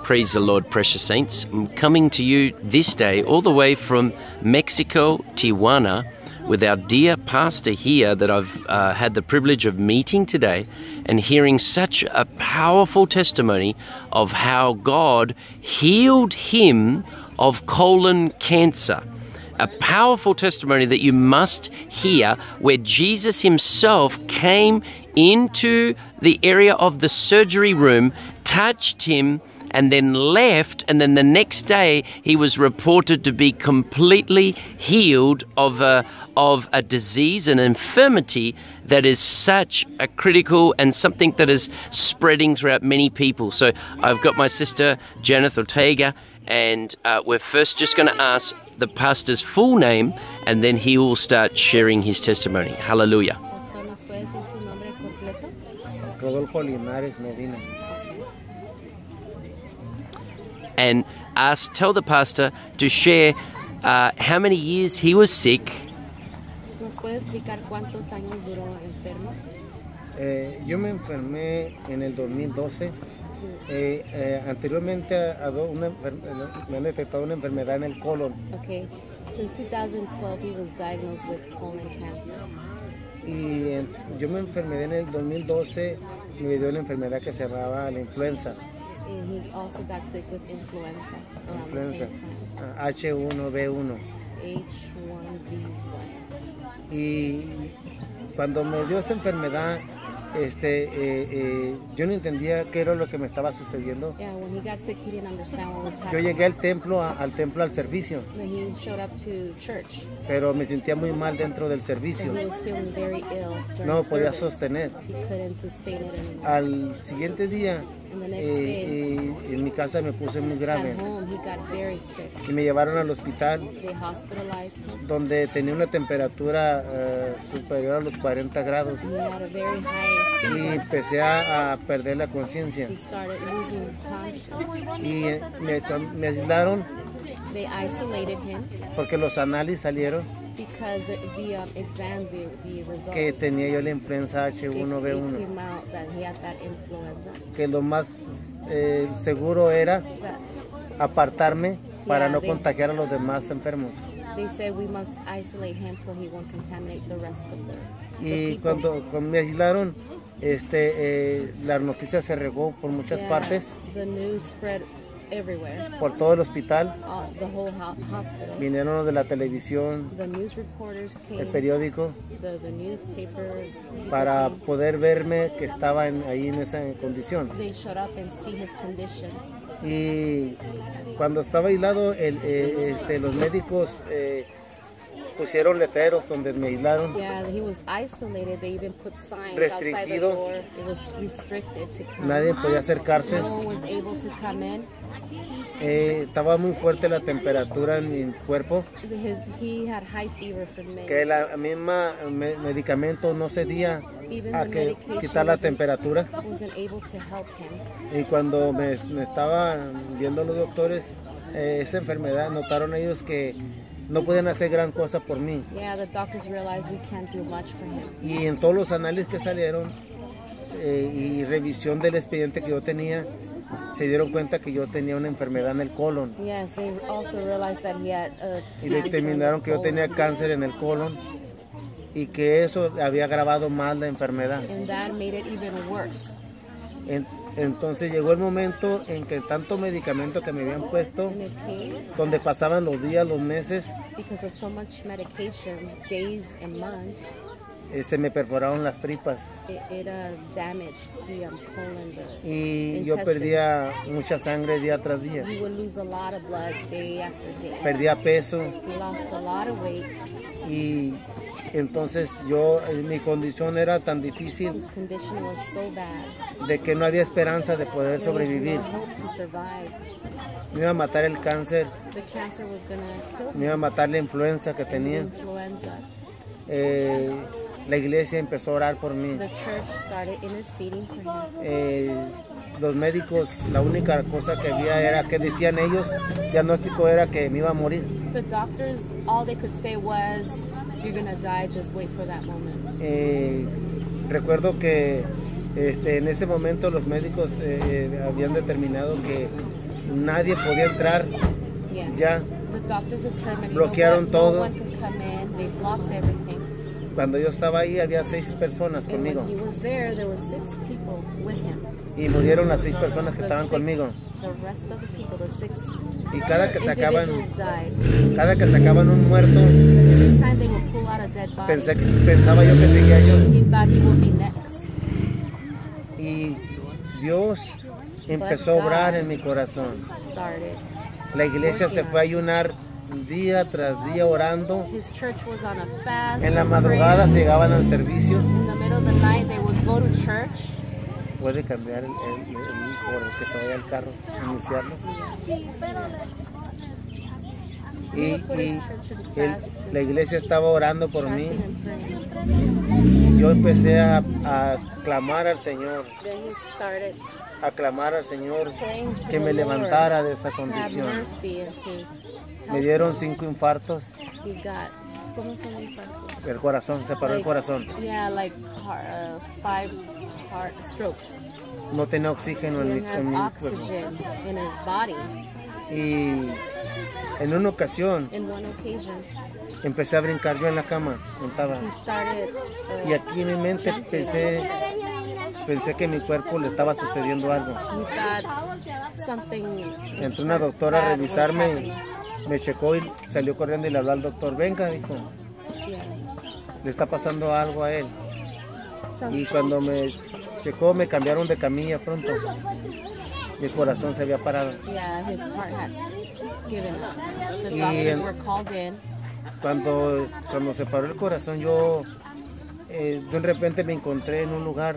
Praise the Lord, precious saints. I'm coming to you this day all the way from Mexico, Tijuana, with our dear pastor here that I've had the privilege of meeting today and hearing such a powerful testimony of how God healed him of colon cancer. A powerful testimony that you must hear, where Jesus himself came into the area of the surgery room, touched him, and then left, and then the next day he was reported to be completely healed of a disease, an infirmity that is such a critical and something that is spreading throughout many people. So I've got my sister Janet Ortega, and we're first just going to ask the pastor's full name, and then he will start sharing his testimony. Hallelujah. Pastor, ¿nos puede decir su nombre completo? Rodolfo Linares Medina. And tell the pastor to share how many years he was sick. ¿Nos puede explicar cuántos años duró enfermo? Yo me enfermé en el 2012. Anteriormente me han detectado una enfermedad en el colon. Okay. Since 2012 he was diagnosed with colon cancer. Y yo me enfermé en el 2012, me dio una enfermedad que se llamaba la influenza. And he also got sick with influenza around the same time. H1B1. H1B1. Y cuando me dio esa enfermedad, yo no entendía qué era lo que me estaba sucediendo. Yeah, when he got sick, he didn't understand what was Yo happening. llegué al templo al servicio, When he showed up to church, pero me sentía muy mal dentro del servicio. and he was feeling very ill during No the podía service. sostener. He couldn't sustain it anymore. Al siguiente día, And the next day, en mi casa me puse muy grave at home, he got very sick. y me llevaron al hospital, They hospitalized him. donde tenía una temperatura superior a los 40 grados He had a very high y fever. empecé a perder la conciencia. He started losing consciousness. Y me aislaron They isolated him porque los análisis salieron because the exams, the results, que tenía yo la influenza it H1B1, came out that he had that influenza. que lo más seguro era But apartarme para Yeah, no they- contagiar a los demás enfermos. they said we must isolate him so he won't contaminate the rest of the Y people. cuando me aislaron, la noticia se regó por muchas Yeah, partes, the news spread everywhere. por todo el hospital. The whole hospital. Vinieron los de la televisión, The news reporters el came. periódico, The newspaper. people para came. poder verme que estaba ahí en esa condición. They showed up and see his condition. Y cuando estaba aislado, los médicos pusieron letreros donde me aislaron. Yeah, he was isolated. They even put signs outside the Restringido. door. It was restricted to come. Nadie podía acercarse. No one was able to come in Estaba muy fuerte la temperatura en mi cuerpo, because he had high fever for May. que la misma medicamento no cedía Even a the que medication quitar la temperatura. wasn't able to help him. Y cuando me estaban viendo los doctores esa enfermedad, notaron ellos que no podían hacer gran cosa por mí. Yeah, the doctors realized we can't do much for him. Y en todos los análisis que salieron y revisión del expediente que yo tenía, se dieron cuenta que yo tenía una enfermedad en el colon. Yes, they also realized that he had Y cancer determinaron in the que yo tenía colon. cáncer en el colon y que eso había agravado más la enfermedad. And that made it even worse. Entonces llegó el momento en que tanto medicamento que me habían puesto, And it came donde pasaban los días, los meses, because of so much medication, days and months, se me perforaron las tripas it damaged the colon, the y yo intestines. perdía mucha sangre día tras día. He would lose a lot of blood day after day. Perdía peso He lost a lot of weight. y entonces mi condición era tan difícil His condition was so bad. de que no había esperanza de poder There was sobrevivir. no hope to survive. Me iba a matar el cáncer, The cancer was going to kill me him. iba a matar la influenza que The tenía. influenza. La iglesia empezó a orar por mí. The church started interceding for him. Los médicos, la única cosa que había era que decían ellos, el diagnóstico era que me iba a morir. The doctors, all they could say was, "You're gonna die. Just wait for that moment." Recuerdo que En ese momento los médicos habían determinado que nadie podía entrar. Yeah. Ya The doctors determined bloquearon no todo. one could come in. They blocked everything. Cuando yo estaba ahí había 6 personas And conmigo when he was there were 6 people with him. y murieron las 6 personas que The estaban six- conmigo. The rest of the people, the 6 Y cada que sacaban individuals died. un muerto, Every time they would pull out a dead body, pensaba yo que seguía yo. he thought he would be next. Y Dios empezó a obrar en mi corazón. Started. La iglesia se fue a ayunar día tras día orando. His church was on a fast. En la and madrugada praying. se llegaban al servicio. In the middle of the night, they would go to church. Puede cambiar por el que se vaya al carro, iniciarlo. La iglesia estaba orando por mí. Fasting and praying. Yo empecé a clamar al Señor, Then he started a clamar al Señor praying to que the me Lord levantara de esa to have condición. mercy and to Me help dieron him. 5 infartos, He got, ¿cómo se llama infarto? el corazón, se paró el Like, corazón. Yeah, like 5 heart strokes. No tenía oxígeno He en didn't have mi cuerpo. oxygen in his body. Y en una ocasión In one occasion, empecé a brincar yo en la cama, montaba. he started Y aquí en mi mente pensé que mi cuerpo le estaba sucediendo algo. he thought something. Entró una doctora a bad was revisarme, happening. me checó y salió corriendo y le habló al doctor. Venga, dijo, Yeah. le está pasando algo a él. Some- Y cuando me checó me cambiaron de camilla pronto. Y el corazón se había parado. Yeah, his heart had given up. The Y doctors en- were called in. Cuando se paró el corazón, yo de repente me encontré en un lugar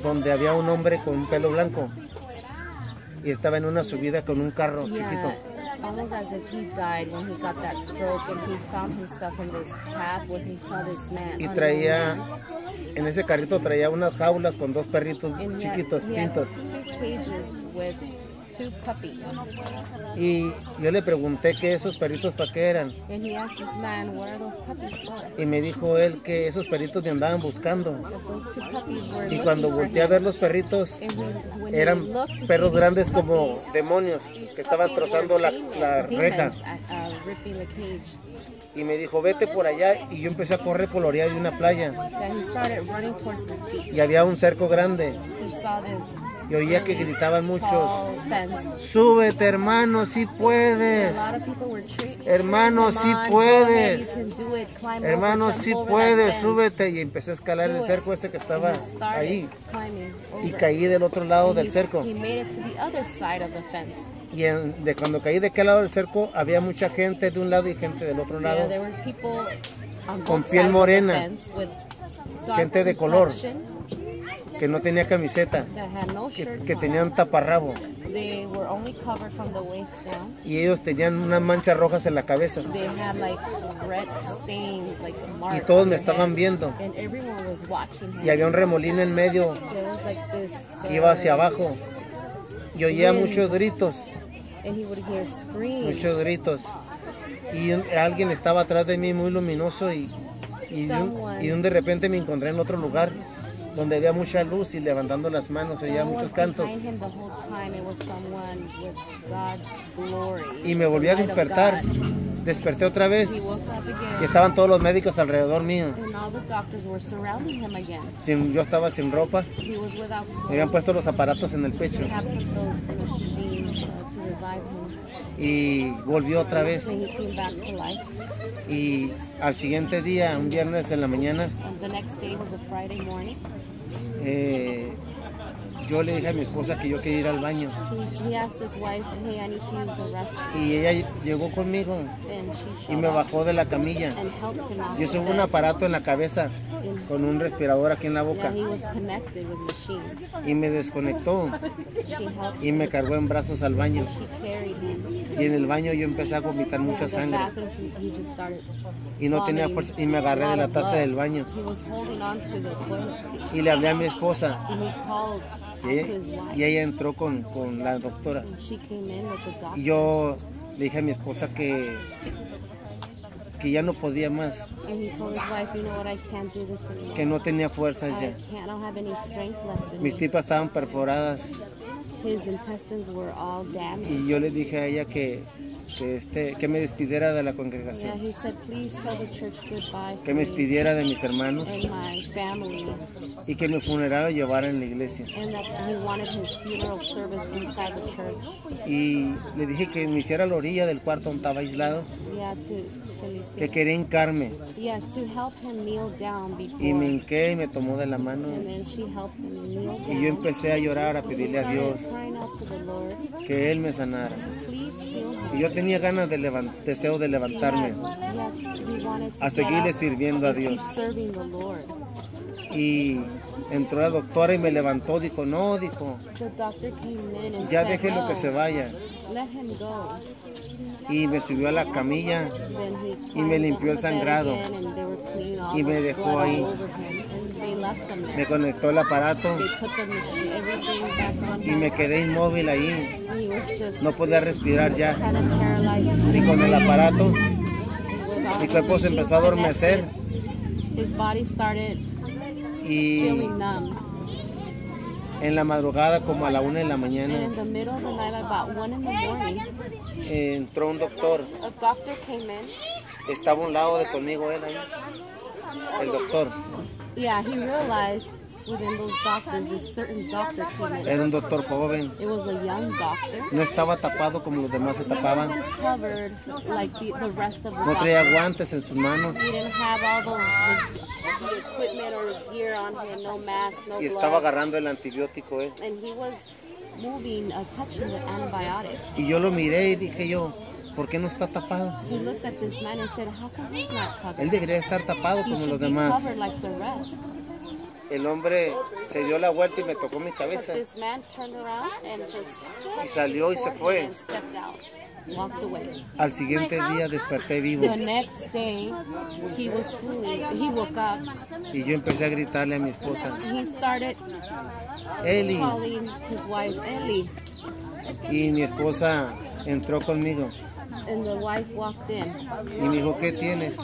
donde había un hombre con un pelo blanco y estaba en una subida con un carro chiquito. Yeah, almost as if he died when he got that stroke, and he found himself in this path where he saw this man. Y unknown man. en ese carrito traía unas jaulas con 2 perritos And chiquitos, he had pintos. 2 cages with 2 puppies. Y yo le pregunté que esos perritos para qué eran. And he asked this man, "What are those puppies for?" Y me dijo él que esos perritos me andaban buscando. But those 2 puppies were Y looking cuando for volteé a him. ver los perritos, And when he eran looked to see perros these grandes puppies, como demonios these que estaban puppies trozando were la demons reja. at, ripping the cage. Y me dijo, vete por allá. Y yo empecé a correr por la orilla de una playa. Then he started running towards this beach. Y había un cerco grande. He saw this Y oía que gritaban muchos, tall fence. súbete hermano, si puedes. A lot of people were Hermano, "Come sí on, go puedes. ahead, you can do it, climb Hermano, over, jump si over that puedes, fence, súbete. Y empecé a escalar do el it." cerco ese que estaba And he started ahí. climbing Y over. caí del otro lado And del cerco. He made it to the other side of the fence. Y de cuando caí de aquel lado del cerco, había mucha gente de un lado y gente del otro Yeah, lado. there were people on Con both piel sides of the morena. fence with dark Gente de color. complexion Que no tenía camiseta, that had no shirts que on. tenían taparrabo. They were only covered from the waist down. Y ellos tenían unas manchas rojas en la cabeza. They had like red stains, like a mark. Y todos on me their estaban heads. viendo. And everyone was watching him. Y había un remolino en medio There was like this. que iba hacia abajo. Y oía wind. muchos gritos, And he would hear screams. muchos gritos. Y alguien estaba atrás de mí muy luminoso y de repente me encontré en otro lugar donde había mucha luz y levantando las manos oía Someone muchos was cantos. behind him the whole time. It was someone with God's glory. Y me volví a the light of despertar. God. Desperté otra vez He woke up y again. estaban todos los médicos alrededor mío. And all the doctors were surrounding him again. Yo estaba sin ropa, He was without me clothes. habían puesto los aparatos en el pecho They had put those machines to revive him. y volvió otra vez. Then he came back to life. Y al siguiente día, un viernes en la mañana, And the next day was a Friday morning. yo le dije a mi esposa que yo quería ir al baño. He asked his wife, "Hey, I need to use the restroom." Y ella llegó conmigo And she y showed me up bajó de la camilla. and helped him out. Yo subo un aparato en la cabeza con un respirador aquí en la boca Yeah, he was connected with machines. y me desconectó She helped y me cargó en brazos al baño. She carried him. Y en el baño yo empecé a vomitar mucha In the sangre bathroom, he just started y no tenía vomiting fuerza y me agarré de la a lot of taza blood. del baño He was holding on to the toilet seat. y le hablé a mi esposa And he called y out ella, to his wife. y ella entró con la doctora. And she came in with the doctor. Y yo le dije a mi esposa que ya no podía más, And he told his wife, you know what, I can't do this anymore. que no tenía fuerzas I ya. don't have any strength left in Mis me. tripas estaban perforadas His intestines were all damaged. y yo le dije a ella que me despidiera de la Yeah, congregación, he said, please tell the church goodbye que for me me despidiera de mis hermanos and my family, y que mi funeral lo llevara en la iglesia. and that he wanted his funeral service inside the church. Y le dije que me hiciera a la orilla del cuarto donde estaba aislado, Yeah, can you see que that? quería hincarme. Yes, to help him kneel down before. Y me hinqué y me tomó de la mano. And then she helped him kneel down. Y yo empecé a llorar, a pedirle a Dios Started crying out to the Lord, que Él me sanara. please heal him. Y yo tenía ganas deseo de levantarme Yes, he wanted to a get seguirle up sirviendo a and keep Dios. serving the Lord. Y entró la doctora y me levantó, dijo, no, dijo, The doctor came in and ya said, déjelo no, que se vaya. let him go. Y me subió a la camilla Then he y me climbed limpió up el the bed sangrado. again, and they were cleaning all Y me the dejó blood all ahí. over him, and they left him Me there. conectó el aparato They put the machine, everything back on y me him. quedé inmóvil ahí. He was just No podía respirar ya. kind of paralyzed. Y con el aparato With all mi the cuerpo se machines empezó a adormecer connected, his body started y feeling numb. en la madrugada como a la 1 de la And in mañana the middle of the night, about 1 in the morning, entró un doctor. a doctor came in. Estaba a un lado de conmigo él ahí, el doctor. Yeah, he realized within those doctors, a certain doctor came in. Era un doctor joven. It was a young doctor. No estaba tapado como los demás se He tapaban. wasn't covered like the rest of the No traía doctors. guantes en sus manos He didn't have all the equipment or gear on him, no mask, no y estaba gloves. agarrando el antibiótico él. And he was moving, touching the antibiotics. Y yo lo miré y dije yo, ¿por qué no está tapado? He looked at this man and said, how come he's not covered? Él debería estar tapado He como los should be demás. covered like the rest. El hombre se dio la vuelta y me tocó mi But cabeza. this man turned around and just touched salió y his se forehead fue. and stepped out, walked away. Al siguiente día desperté vivo The next day, he woke up. y yo empecé a gritarle a mi esposa, He started Eli, calling his wife Ellie, y mi esposa entró conmigo and the wife walked in. y me dijo, ¿qué tienes?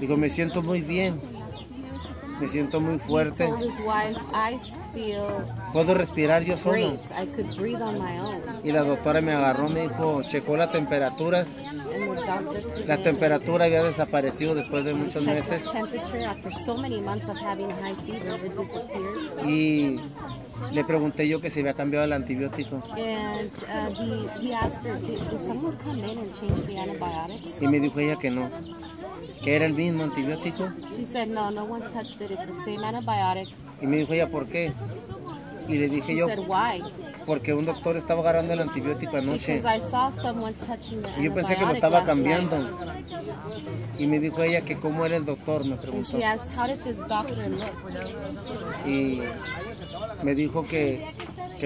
Dijo, me siento muy bien, me siento muy He fuerte, told his wife, I feel puedo respirar yo solo. great. I could breathe on my own. Y la doctora me agarró, me dijo, checó la temperatura. And the doctor came La in temperatura había desaparecido después de and muchos checked meses his temperature. After so many months of having high fever, it disappeared. y le pregunté yo que se había cambiado el antibiótico And he asked her, did someone come in and change the antibiotics? y me dijo ella que no, que era el mismo antibiótico. She said, no one touched it. It's the same antibiotic. Y me dijo ella, ¿por qué? Y le dije She yo, said, why? porque un doctor estaba agarrando el antibiótico anoche Because I saw someone touching the y yo pensé que lo antibiotic estaba last cambiando. night. Y me dijo ella que cómo era el doctor, me And preguntó. she asked, how did this doctor look? Y me dijo que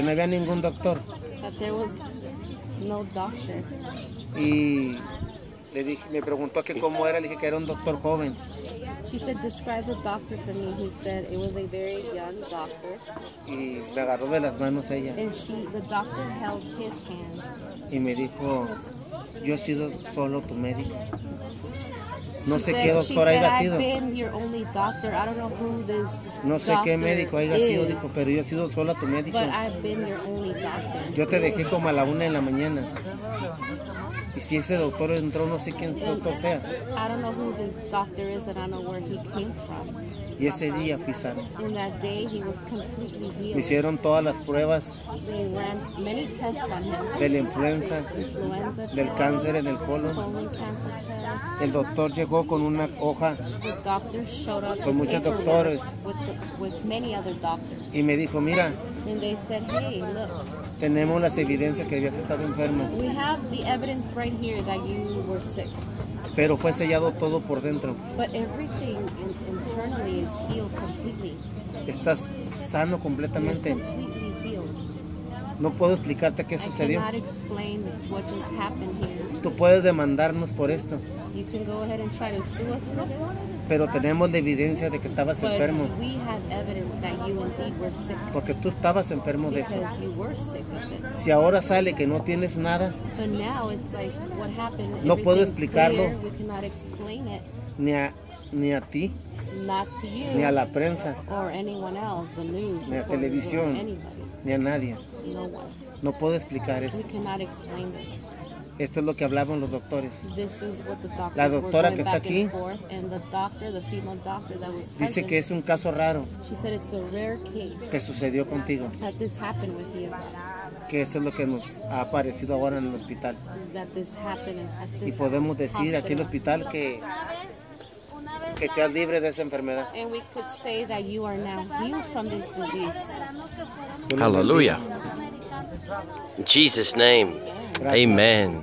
no había ningún doctor. That there was no doctor. Y le dije, me preguntó que cómo era, le dije que era un doctor joven. She said, describe the doctor for me. He said it was a very young doctor. Y me agarró de las manos ella And the doctor held his hands. y me dijo, yo he sido solo tu médico. No She sé said- qué she doctor said, haya I've sido, been your only doctor. I don't know who this no sé qué doctor médico haya sido, is, dijo, pero yo he sido solo tu médico. but I've been your only doctor. Yo te dejé como a la 1 de la mañana. Y si ese doctor entró, no sé quién doctor sea. I don't know who this doctor is, and I don't know where he came from. Y ese día fui sano. In that day, he was completely Me healed. hicieron todas las pruebas They ran many tests on him. de la influenza, Influenza del test, cáncer en el colon. colon cancer test. El doctor llegó con una hoja The doctors showed up Con with muchos paperwork doctores. with many other doctors. y me dijo, mira, And they said, hey, look, tenemos las evidencias que habías estado enfermo, we have the evidence right here that you were sick. pero fue sellado todo por dentro. But everything internally is healed completely. Estás sano You're completamente. completely healed. No puedo explicarte qué I sucedió. cannot explain what just happened here. Tú puedes demandarnos por esto, You can go ahead and try to sue us for this, pero tenemos la evidencia de que estabas but enfermo, we have evidence that you indeed were sick, porque tú estabas enfermo de eso. because you were sick of this. Si ahora sale que no tienes nada, But now it's like what happened. No puedo everything's explicarlo. clear, we cannot explain it, ni a ti, not to you ni a la prensa, or anyone else, the news, ni a reporters, or televisión, anybody, ni a nadie. no one. No puedo explicar We esto. cannot explain this. Esto es lo que hablaban los doctores. This is what the doctors La doctora were que going está back and aquí forth, and the doctor, the female doctor that was Dice present, que es un caso raro she said it's a rare case que sucedió contigo, that this happened with you, que eso es lo que nos ha aparecido ahora en el hospital. that this happened at Y this podemos decir aquí en el hospital. hospital que te has libre de esa enfermedad. And we could say that you are now healed from this disease. Hallelujah. In Jesus' name, amen.